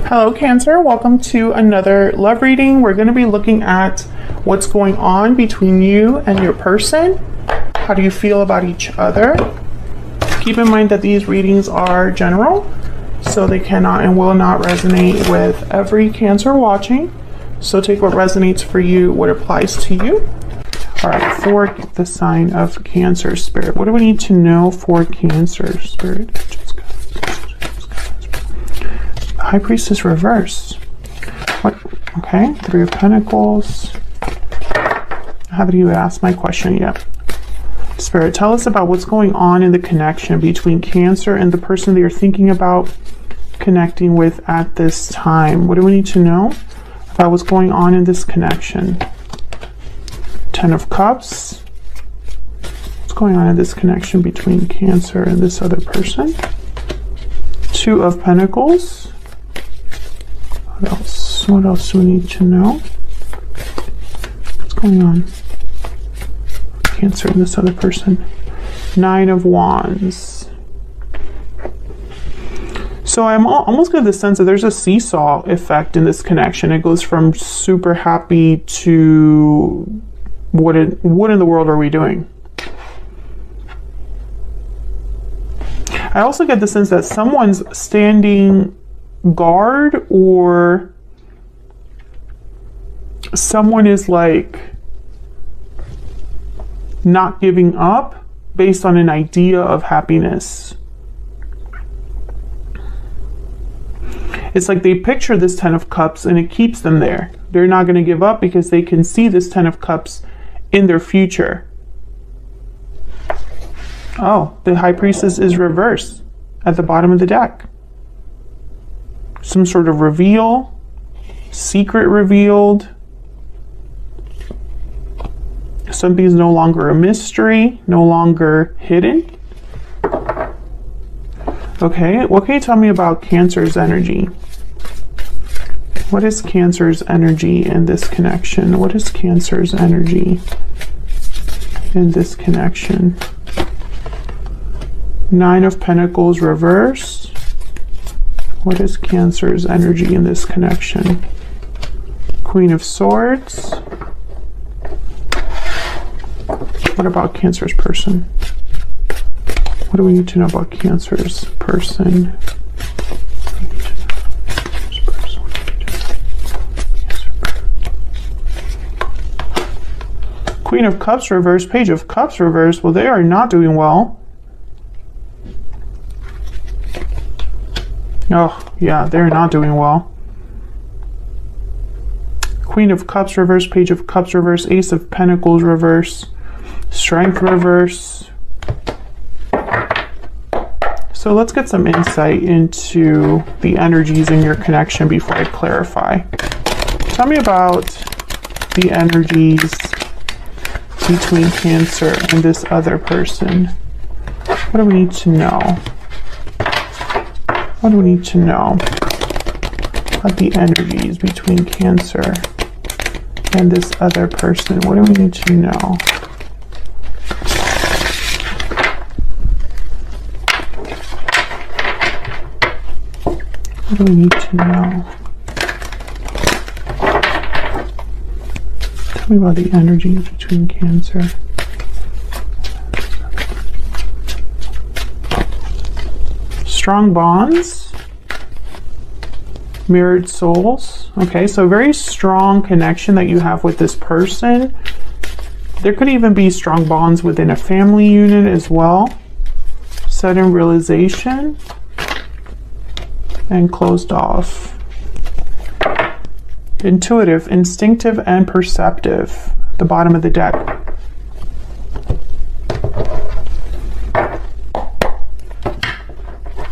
Hello Cancer, welcome to another love reading. We're going to be looking at what's going on between you and your person. How do you feel about each other? Keep in mind that these readings are general, so they cannot and will not resonate with every Cancer watching. So take what resonates for you, what applies to you. All right, for the sign of Cancer, Spirit, what do we need to know for Cancer, Spirit? High Priestess reverse. What? Okay, Three of Pentacles. Haven't even asked my question yet. Spirit, tell us about what's going on in the connection between Cancer and the person that you're thinking about connecting with at this time. What do we need to know about what's going on in this connection? Ten of Cups. What's going on in this connection between Cancer and this other person? Two of Pentacles. What else? What else do we need to know? What's going on? Cancer and this other person. Nine of Wands. So I'm almost getting the sense that there's a seesaw effect in this connection. It goes from super happy to what in the world are we doing? I also get the sense that someone's standing guard, or someone is like not giving up based on an idea of happiness. It's like they picture this Ten of Cups and it keeps them there. They're not going to give up because they can see this Ten of Cups in their future. Oh, the High Priestess is reversed at the bottom of the deck. Some sort of reveal, secret revealed. Something's no longer a mystery, no longer hidden. Okay, what can you tell me about Cancer's energy? What is Cancer's energy in this connection? What is Cancer's energy in this connection? Nine of Pentacles reversed. What is Cancer's energy in this connection? Queen of Swords. What about Cancer's person? What do we need to know about Cancer's person? Queen of Cups reverse, Page of Cups reverse. Well, they are not doing well. Oh, yeah, they're not doing well. Queen of Cups reverse, Page of Cups reverse, Ace of Pentacles reverse, Strength reverse. So let's get some insight into the energies in your connection before I clarify. Tell me about the energies between Cancer and this other person. What do we need to know? What do we need to know about the energies between Cancer and this other person? What do we need to know? What do we need to know? Tell me about the energies between Cancer. Strong bonds, mirrored souls. Okay, so very strong connection that you have with this person. There could even be strong bonds within a family unit as well. Sudden realization and closed off. Intuitive, instinctive, and perceptive. The bottom of the deck.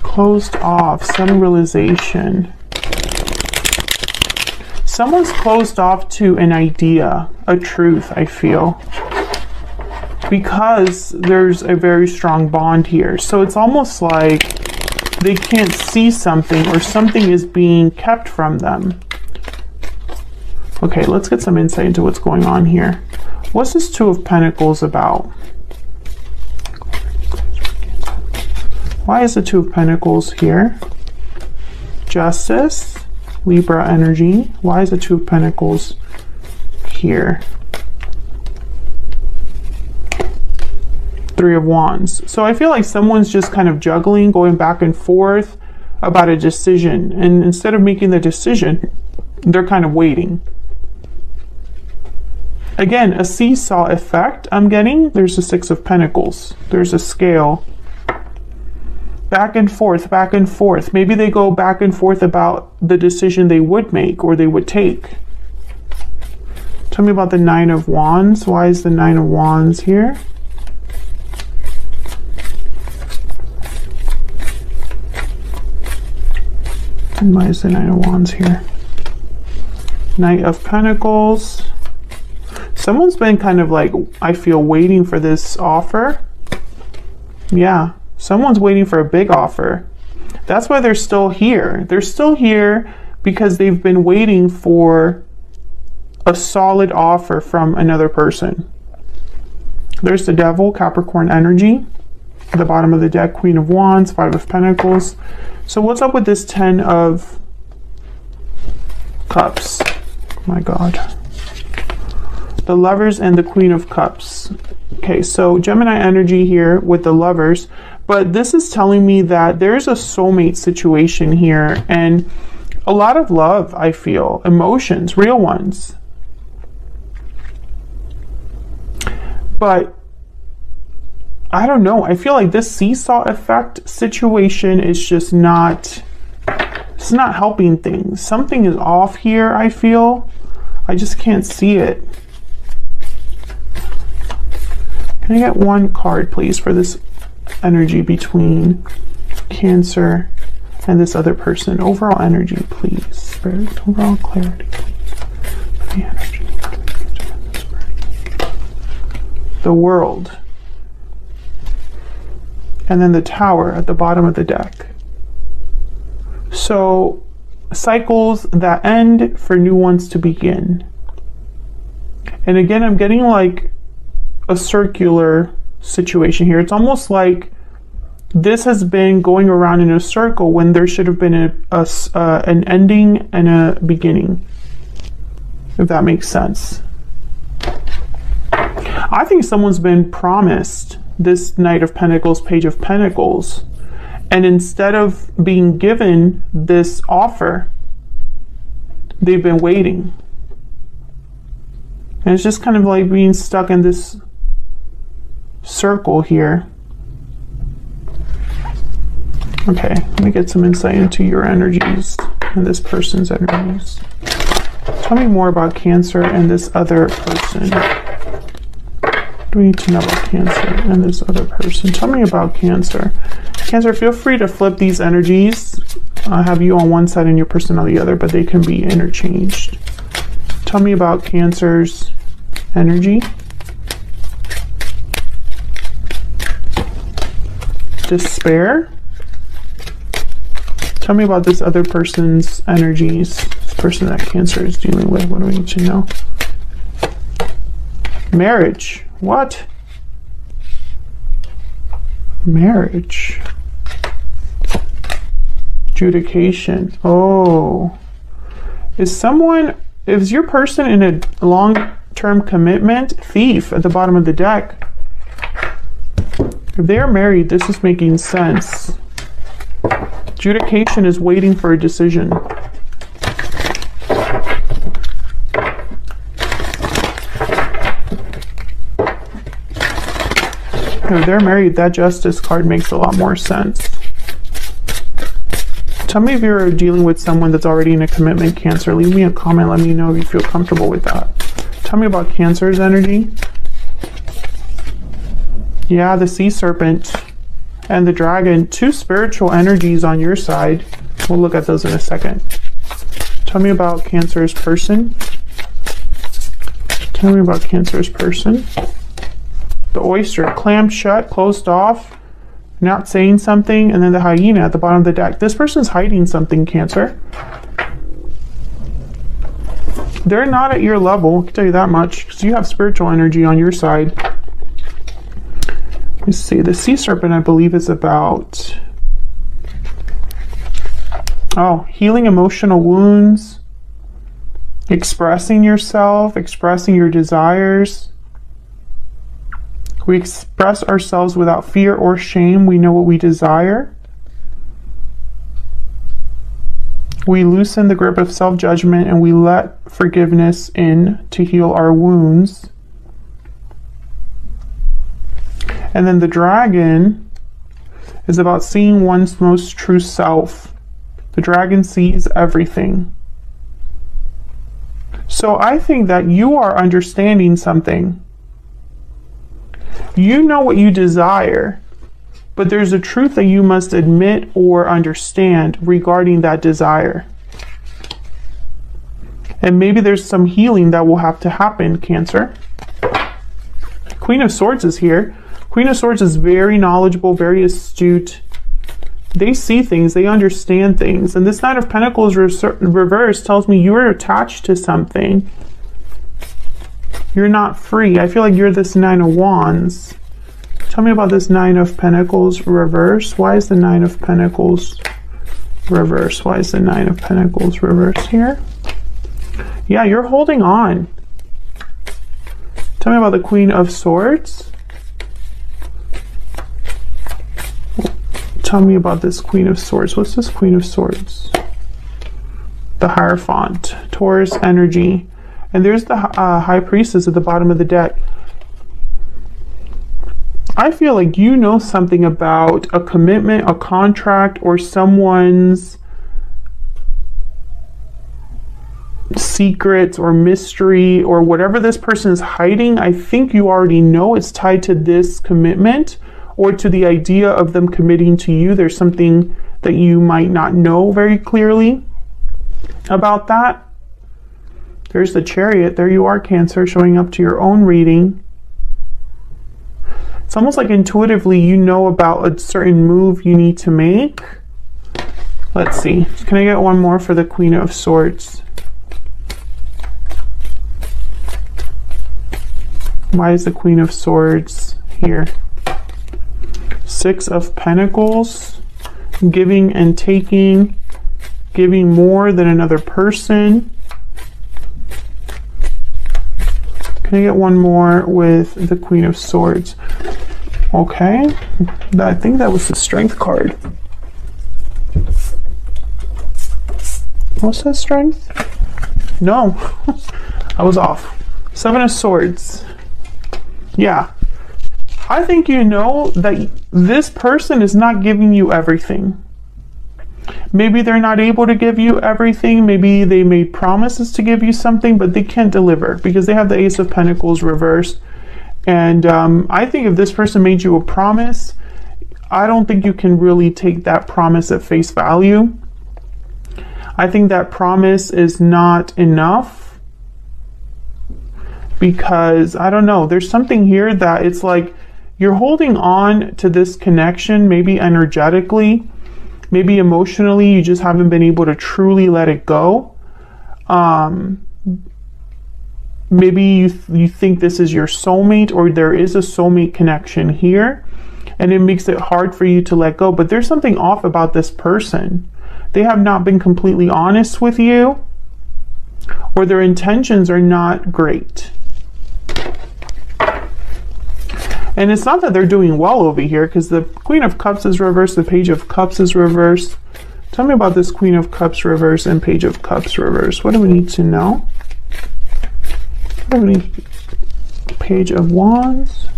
Closed off, sudden realization. Someone's closed off to an idea, a truth, I feel, because there's a very strong bond here. So it's almost like they can't see something, or something is being kept from them. Okay, let's get some insight into what's going on here. What's this Two of Pentacles about? Why is the Two of Pentacles here? Justice, Libra energy. Why is the Two of Pentacles here? Three of Wands. So I feel like someone's just kind of juggling, going back and forth about a decision. And instead of making the decision, they're kind of waiting. Again, a seesaw effect I'm getting. There's the Six of Pentacles. There's a scale. Back and forth, back and forth. Maybe they go back and forth about the decision they would make or they would take. Tell me about the Nine of Wands. Why is the Nine of Wands here? And why is the Nine of Wands here? Knight of Pentacles. Someone's been kind of like, I feel, waiting for this offer. Yeah, someone's waiting for a big offer. That's why they're still here. They're still here because they've been waiting for a solid offer from another person. There's the Devil, Capricorn energy. At the bottom of the deck, Queen of Wands, Five of Pentacles. So what's up with this Ten of Cups? Oh my God. The Lovers and the Queen of Cups. Okay, so Gemini energy here with the Lovers. But this is telling me that there's a soulmate situation here. And a lot of love, I feel. Emotions, real ones. But I don't know. I feel like this seesaw effect situation is just not, it's not helping things. Something is off here, I feel. I just can't see it. Can I get one card, please, for this energy between Cancer and this other person? Overall energy, please. Spirit, overall clarity, please. The energy. The World. And then the Tower at the bottom of the deck. So, cycles that end for new ones to begin. And again, I'm getting like a circular situation here. It's almost like this has been going around in a circle when there should have been an ending and a beginning, if that makes sense. I think someone's been promised this Knight of Pentacles, Page of Pentacles, and instead of being given this offer, they've been waiting. And it's just kind of like being stuck in this circle here. Okay, let me get some insight into your energies and this person's energies. Tell me more about Cancer and this other person. What do we need to know about Cancer and this other person? Tell me about Cancer. Cancer, feel free to flip these energies. I have you on one side and your person on the other, but they can be interchanged. Tell me about Cancer's energy. Despair. Tell me about this other person's energies. This person that Cancer is dealing with. What do we need to know? Marriage. What? Marriage. Adjudication. Oh. Is your person in a long-term commitment? Thief at the bottom of the deck. If they are married, this is making sense. Adjudication is waiting for a decision. If they're married, that Justice card makes a lot more sense. Tell me if you're dealing with someone that's already in a commitment, Cancer. Leave me a comment. Let me know if you feel comfortable with that. Tell me about Cancer's energy. Yeah, the Sea Serpent and the Dragon. Two spiritual energies on your side. We'll look at those in a second. Tell me about Cancer's person. Tell me about Cancer's person. The Oyster, clammed shut, closed off, not saying something, and then the Hyena at the bottom of the deck. This person's hiding something, Cancer. They're not at your level, I can tell you that much, because you have spiritual energy on your side. Let's see, the Sea Serpent, I believe, is about Oh, healing emotional wounds, expressing yourself, expressing your desires. We express ourselves without fear or shame. We know what we desire. We loosen the grip of self-judgment and we let forgiveness in to heal our wounds. And then the dragon is about seeing one's most true self. The dragon sees everything. So I think that you are understanding something. You know what you desire, but there's a truth that you must admit or understand regarding that desire. And maybe there's some healing that will have to happen, Cancer. Queen of Swords is here. Queen of Swords is very knowledgeable, very astute. They see things, they understand things. And this Knight of Pentacles reverse tells me you're attached to something. You're not free. I feel like you're this Nine of Wands. Tell me about this Nine of Pentacles reverse. Why is the Nine of Pentacles reverse? Why is the Nine of Pentacles reverse here? Yeah, you're holding on. Tell me about the Queen of Swords. Tell me about this Queen of Swords. What's this Queen of Swords? The Hierophant, Taurus energy. And there's the High Priestess at the bottom of the deck. I feel like you know something about a commitment, a contract, or someone's secrets or mystery or whatever this person is hiding. I think you already know it's tied to this commitment or to the idea of them committing to you. There's something that you might not know very clearly about that. There's the Chariot. There you are, Cancer, showing up to your own reading. It's almost like intuitively you know about a certain move you need to make. Let's see. Can I get one more for the Queen of Swords? Why is the Queen of Swords here? Six of Pentacles, giving and taking, giving more than another person. Can I get one more with the Queen of Swords? Okay, I think that was the Strength card. What's that, Strength? No, I was off. Seven of Swords. Yeah. I think you know that this person is not giving you everything. Maybe they're not able to give you everything. Maybe they made promises to give you something, but they can't deliver because they have the Ace of Pentacles reversed. And I think if this person made you a promise, I don't think you can really take that promise at face value. I think that promise is not enough because, I don't know, there's something here that it's like, you're holding on to this connection, maybe energetically, maybe emotionally, you just haven't been able to truly let it go. Maybe you think this is your soulmate, or there is a soulmate connection here, and it makes it hard for you to let go. But there's something off about this person. They have not been completely honest with you, or their intentions are not great. And it's not that they're doing well over here, because the Queen of Cups is reversed, the Page of Cups is reversed. Tell me about this Queen of Cups reverse and Page of Cups reverse. What do we need to know? What do we need? Page of Wands.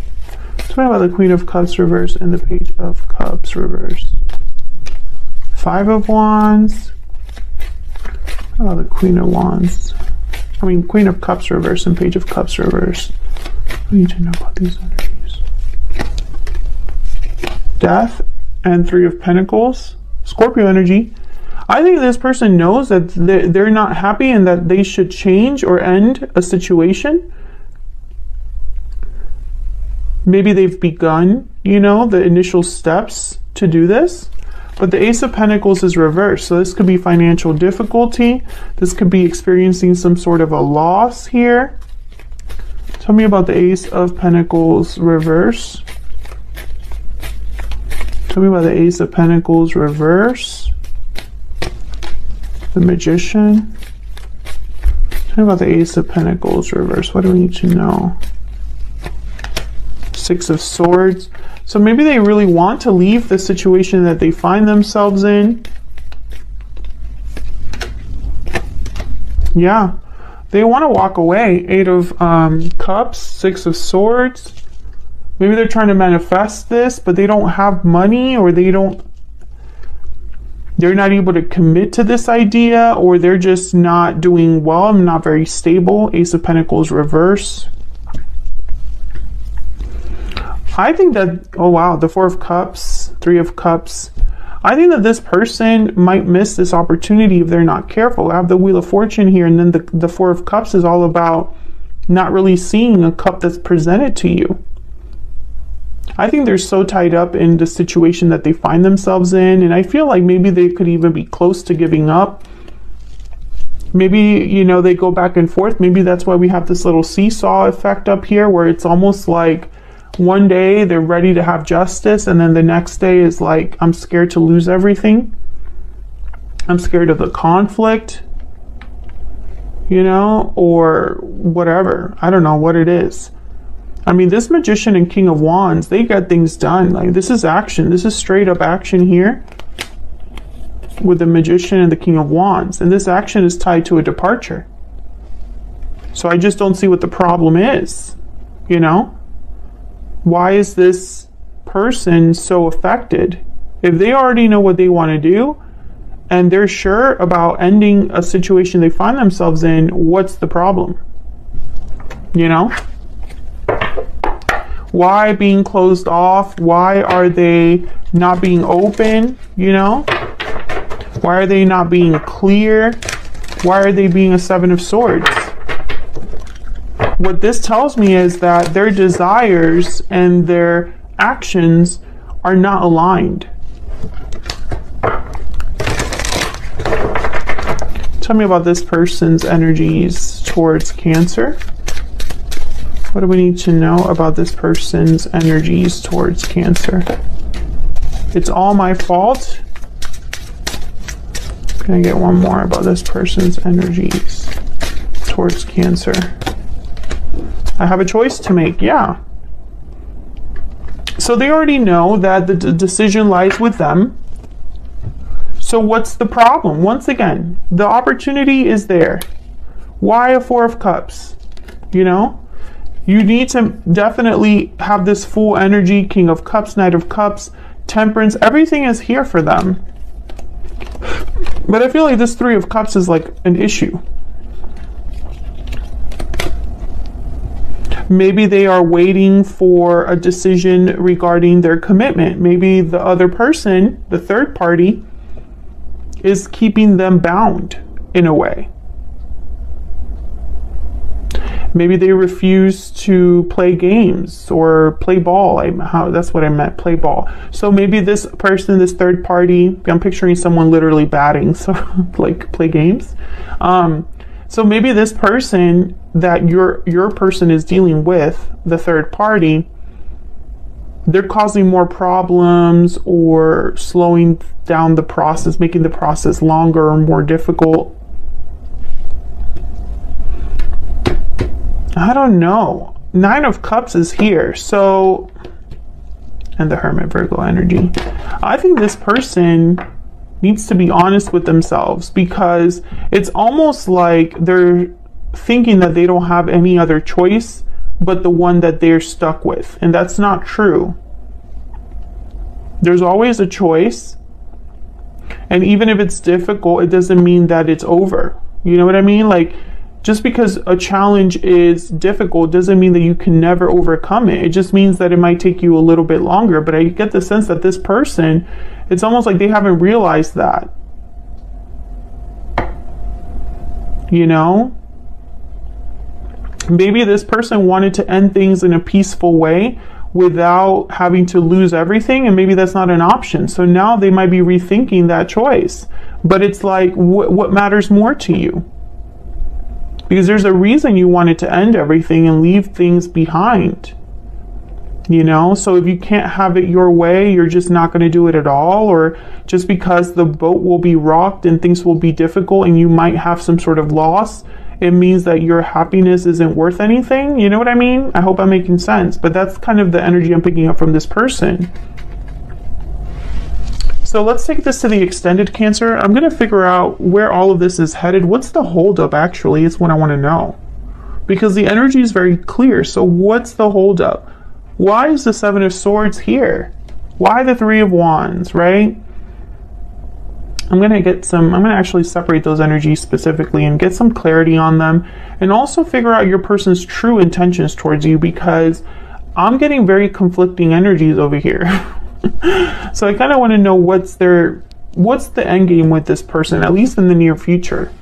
Tell me about the Queen of Cups reverse and the Page of Cups reverse. Five of Wands. Oh, the Queen of Wands. I mean, Queen of Cups reverse and Page of Cups reverse. We need to know about these energies. Death and Three of Pentacles. Scorpio energy. I think this person knows that they're not happy and that they should change or end a situation. Maybe they've begun, you know, the initial steps to do this. But the Ace of Pentacles is reversed. So this could be financial difficulty. This could be experiencing some sort of a loss here. Tell me about the Ace of Pentacles reverse. Tell me about the Ace of Pentacles reverse. The Magician. What about the Ace of Pentacles reverse? What do we need to know? Six of Swords. So maybe they really want to leave the situation that they find themselves in. Yeah, they want to walk away. Eight of Cups, Six of Swords. Maybe they're trying to manifest this, but they don't have money, or they're not able to commit to this idea, or they're just not doing well and not very stable. Ace of Pentacles reverse. I think that, oh wow, the Four of Cups, Three of Cups. I think that this person might miss this opportunity if they're not careful. I have the Wheel of Fortune here, and then the Four of Cups is all about not really seeing a cup that's presented to you. I think they're so tied up in the situation that they find themselves in, and I feel like maybe they could even be close to giving up. Maybe, you know, they go back and forth. Maybe that's why we have this little seesaw effect up here, where it's almost like one day they're ready to have justice, and then the next day is like, I'm scared to lose everything. I'm scared of the conflict, you know, or whatever. I don't know what it is. I mean, this Magician and King of Wands, they get things done. Like, this is action. This is straight up action here with the Magician and the King of Wands. And this action is tied to a departure. So I just don't see what the problem is, you know? Why is this person so affected? If they already know what they want to do, and they're sure about ending a situation they find themselves in, what's the problem? You know? Why being closed off? Why are they not being open? You know? Why are they not being clear? Why are they being a Seven of Swords? What this tells me is that their desires and their actions are not aligned. Tell me about this person's energies towards Cancer. What do we need to know about this person's energies towards Cancer? It's all my fault. Can I get one more about this person's energies towards Cancer? I have a choice to make, yeah. So they already know that the decision lies with them. So what's the problem? Once again, the opportunity is there. Why a Four of Cups? You know? You need to definitely have this full energy. King of Cups, Knight of Cups, Temperance. Everything is here for them. But I feel like this Three of Cups is like an issue. Maybe they are waiting for a decision regarding their commitment. Maybe the other person, the third party, is keeping them bound in a way. Maybe they refuse to play games or play ball. That's what I meant, play ball. So maybe this person, this third party, I'm picturing someone literally batting, so like play games. So maybe this person that your person is dealing with, the third party, they're causing more problems or slowing down the process, making the process longer or more difficult. I don't know. Nine of Cups is here, so, and the Hermit, Virgo energy. I think this person needs to be honest with themselves, because it's almost like they're thinking that they don't have any other choice but the one that they're stuck with, and that's not true. There's always a choice, and even if it's difficult, it doesn't mean that it's over. You know what I mean? Like, just because a challenge is difficult doesn't mean that you can never overcome it. It just means that it might take you a little bit longer. But I get the sense that this person, it's almost like they haven't realized that. You know? Maybe this person wanted to end things in a peaceful way without having to lose everything, and maybe that's not an option. So now they might be rethinking that choice. But it's like, what matters more to you? Because there's a reason you wanted to end everything and leave things behind. You know, so if you can't have it your way, you're just not going to do it at all, or just because the boat will be rocked and things will be difficult and you might have some sort of loss, it means that your happiness isn't worth anything. You know what I mean? I hope I'm making sense, but that's kind of the energy I'm picking up from this person. So let's take this to the extended Cancer. I'm going to figure out where all of this is headed. What's the holdup, actually, is what I want to know. Because the energy is very clear. So what's the holdup? Why is the Seven of Swords here? Why the Three of Wands, right? I'm going to actually separate those energies specifically and get some clarity on them, and also figure out your person's true intentions towards you, because I'm getting very conflicting energies over here. So I kind of want to know what's the end game with this person, at least in the near future.